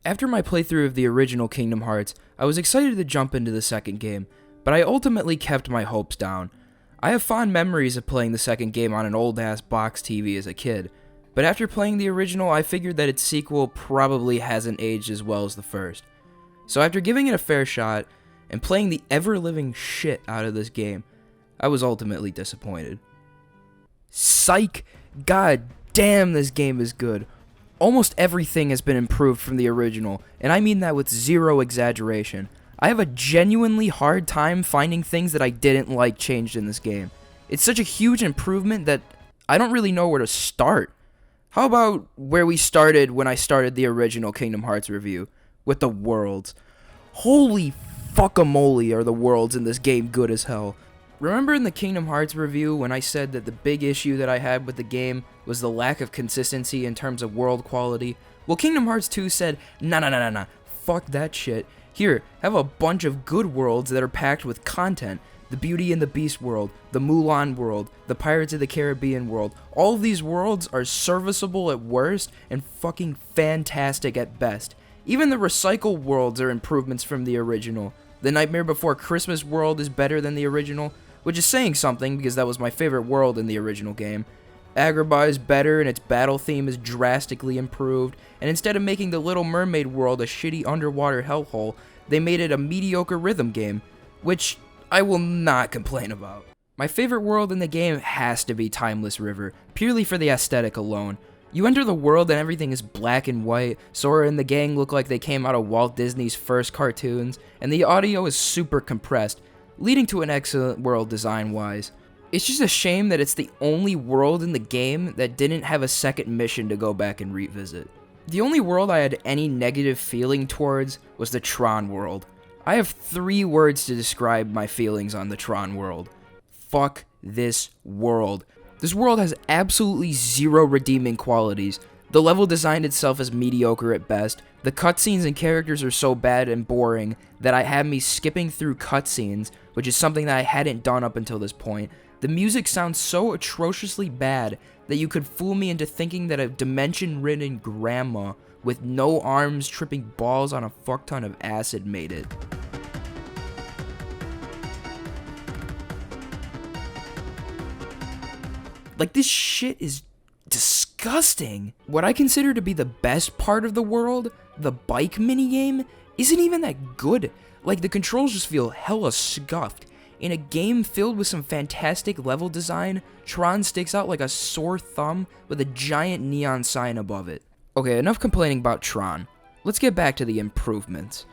After my playthrough of the original Kingdom Hearts, I was excited to jump into the second game, but I ultimately kept my hopes down. I have fond memories of playing the second game on an old-ass box TV as a kid, but after playing the original, I figured that its sequel probably hasn't aged as well as the first. So after giving it a fair shot, and playing the ever-living shit out of this game, I was ultimately disappointed. Psych! God damn, this game is good. Almost everything has been improved from the original, and I mean that with zero exaggeration. I have a genuinely hard time finding things that I didn't like changed in this game. It's such a huge improvement that I don't really know where to start. How about where we started when I started the original Kingdom Hearts review, with the worlds. Holy fuckamole are the worlds in this game good as hell. Remember in the Kingdom Hearts review when I said that the big issue that I had with the game was the lack of consistency in terms of world quality? Well, Kingdom Hearts 2 said, nah, fuck that shit. Here, have a bunch of good worlds that are packed with content. The Beauty and the Beast world, the Mulan world, the Pirates of the Caribbean world. All of these worlds are serviceable at worst and fucking fantastic at best. Even the recycle worlds are improvements from the original. The Nightmare Before Christmas world is better than the original, which is saying something because that was my favorite world in the original game. Agrabah is better and its battle theme is drastically improved, and instead of making the Little Mermaid world a shitty underwater hellhole, they made it a mediocre rhythm game, which I will not complain about. My favorite world in the game has to be Timeless River, purely for the aesthetic alone. You enter the world and everything is black and white, Sora and the gang look like they came out of Walt Disney's first cartoons, and the audio is super compressed, leading to an excellent world design-wise. It's just a shame that it's the only world in the game that didn't have a second mission to go back and revisit. The only world I had any negative feeling towards was the Tron world. I have 3 words to describe my feelings on the Tron world. Fuck this world. This world has absolutely zero redeeming qualities. The level design itself is mediocre at best. The cutscenes and characters are so bad and boring that I had me skipping through cutscenes, which is something that I hadn't done up until this point. The music sounds so atrociously bad that you could fool me into thinking that a dimension-ridden grandma with no arms tripping balls on a fuckton of acid made it. Like, this shit is disgusting. What I consider to be the best part of the world, the bike minigame, isn't even that good. Like, the controls just feel hella scuffed. In a game filled with some fantastic level design, Tron sticks out like a sore thumb with a giant neon sign above it. Okay, enough complaining about Tron. Let's get back to the improvements.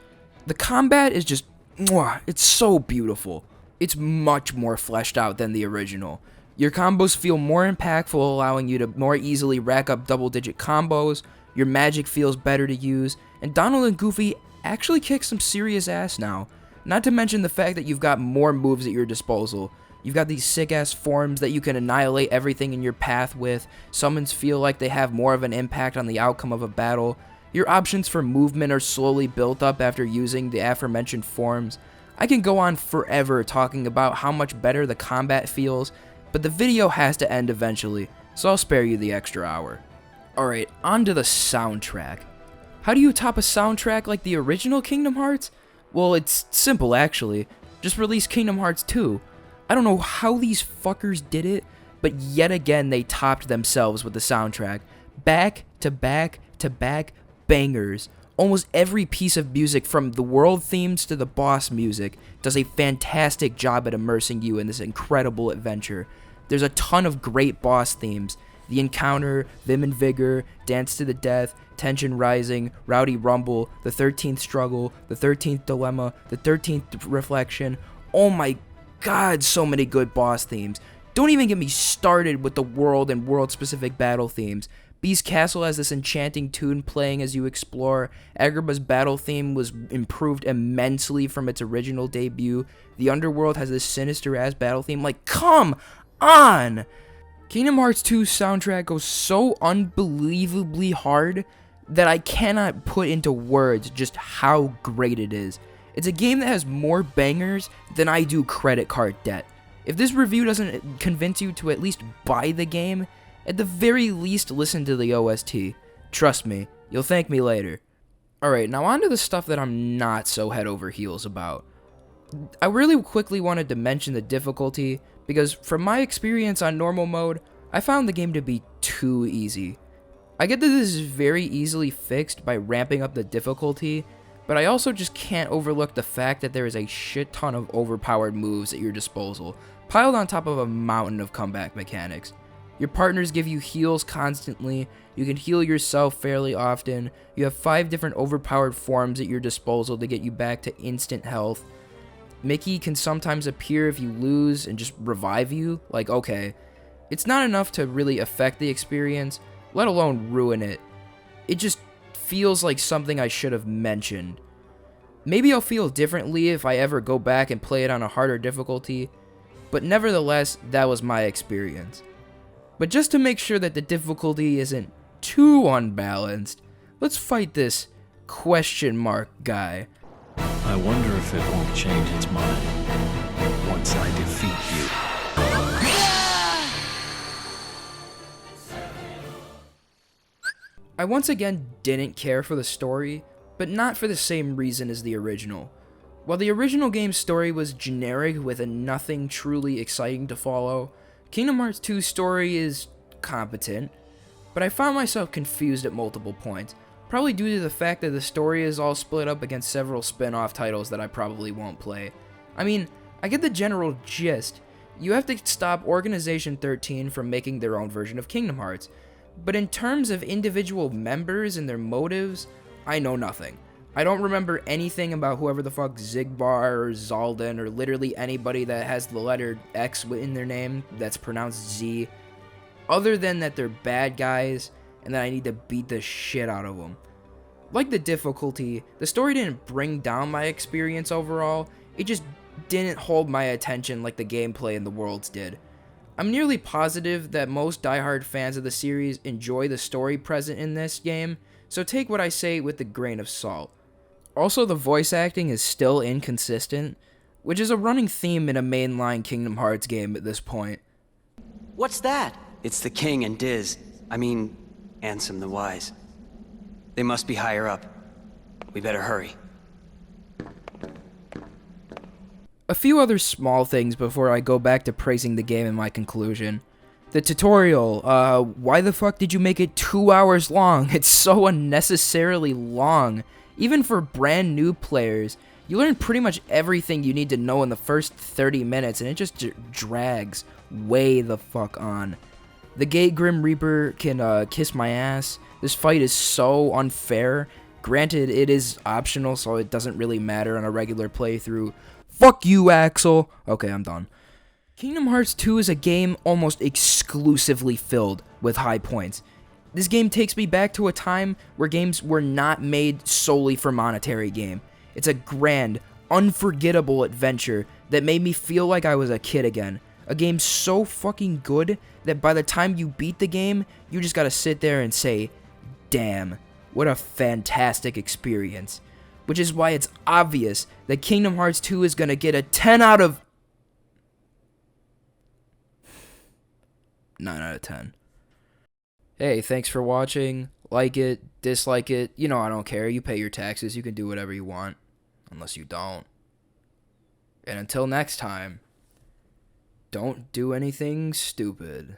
The combat is just, it's so beautiful. It's much more fleshed out than the original. Your combos feel more impactful, allowing you to more easily rack up double-digit combos, your magic feels better to use, and Donald and Goofy actually kick some serious ass now. Not to mention the fact that you've got more moves at your disposal. You've got these sick-ass forms that you can annihilate everything in your path with. Summons feel like they have more of an impact on the outcome of a battle. Your options for movement are slowly built up after using the aforementioned forms. I can go on forever talking about how much better the combat feels, but the video has to end eventually, so I'll spare you the extra hour. Alright, on to the soundtrack. How do you top a soundtrack like the original Kingdom Hearts? Well, it's simple actually. Just release Kingdom Hearts 2. I don't know how these fuckers did it, but yet again they topped themselves with the soundtrack. Back to back to back bangers. Almost every piece of music from the world themes to the boss music does a fantastic job at immersing you in this incredible adventure. There's a ton of great boss themes. The Encounter, Vim and Vigor, Dance to the Death, Tension Rising, Rowdy Rumble, the 13th Struggle, the 13th Dilemma, the 13th Reflection. Oh my god, so many good boss themes. Don't even get me started with the world and world-specific battle themes. Beast Castle has this enchanting tune playing as you explore. Agrabah's battle theme was improved immensely from its original debut. The Underworld has this sinister-ass battle theme. Like, come on! Kingdom Hearts 2's soundtrack goes so unbelievably hard that I cannot put into words just how great it is. It's a game that has more bangers than I do credit card debt. If this review doesn't convince you to at least buy the game, at the very least listen to the OST. Trust me, you'll thank me later. Alright, now on to the stuff that I'm not so head over heels about. I really quickly wanted to mention the difficulty, because from my experience on normal mode, I found the game to be too easy. I get that this is very easily fixed by ramping up the difficulty, but I also just can't overlook the fact that there is a shit ton of overpowered moves at your disposal, piled on top of a mountain of comeback mechanics. Your partners give you heals constantly, you can heal yourself fairly often, you have 5 different overpowered forms at your disposal to get you back to instant health. Mickey can sometimes appear if you lose and just revive you. Like, okay, it's not enough to really affect the experience, let alone ruin it. It just feels like something I should have mentioned. Maybe I'll feel differently if I ever go back and play it on a harder difficulty, but nevertheless, that was my experience. But just to make sure that the difficulty isn't too unbalanced, let's fight this question mark guy. I wonder if it won't change its mind once I defeat you. I once again didn't care for the story, but not for the same reason as the original. While the original game's story was generic with nothing truly exciting to follow, Kingdom Hearts 2's story is competent, but I found myself confused at multiple points, probably due to the fact that the story is all split up against several spin-off titles that I probably won't play. I mean, I get the general gist. You have to stop Organization 13 from making their own version of Kingdom Hearts, but in terms of individual members and their motives, I know nothing. I don't remember anything about whoever the fuck Zigbar or Zaldan or literally anybody that has the letter X in their name that's pronounced Z, other than that they're bad guys and that I need to beat the shit out of them. Like the difficulty, the story didn't bring down my experience overall, it just didn't hold my attention like the gameplay and the worlds did. I'm nearly positive that most diehard fans of the series enjoy the story present in this game, so take what I say with a grain of salt. Also, the voice acting is still inconsistent, which is a running theme in a mainline Kingdom Hearts game at this point. What's that? It's the King and Diz. I mean, Ansem the Wise. They must be higher up. We better hurry. A few other small things before I go back to praising the game in my conclusion. The tutorial, why the fuck did you make it 2 hours long? It's so unnecessarily long. Even for brand new players, you learn pretty much everything you need to know in the first 30 minutes, and it just drags way the fuck on. The gay Grim Reaper can kiss my ass. This fight is so unfair. Granted, it is optional, so it doesn't really matter on a regular playthrough. Fuck you, Axel. Okay, I'm done. Kingdom Hearts 2 is a game almost exclusively filled with high points. This game takes me back to a time where games were not made solely for monetary gain. It's a grand, unforgettable adventure that made me feel like I was a kid again. A game so fucking good that by the time you beat the game, you just gotta sit there and say, damn, what a fantastic experience. Which is why it's obvious that Kingdom Hearts 2 is gonna get a 10 out of 9 out of 10. Hey, thanks for watching. Like it, dislike it. You know I don't care. You pay your taxes. You can do whatever you want. Unless you don't. And until next time, don't do anything stupid.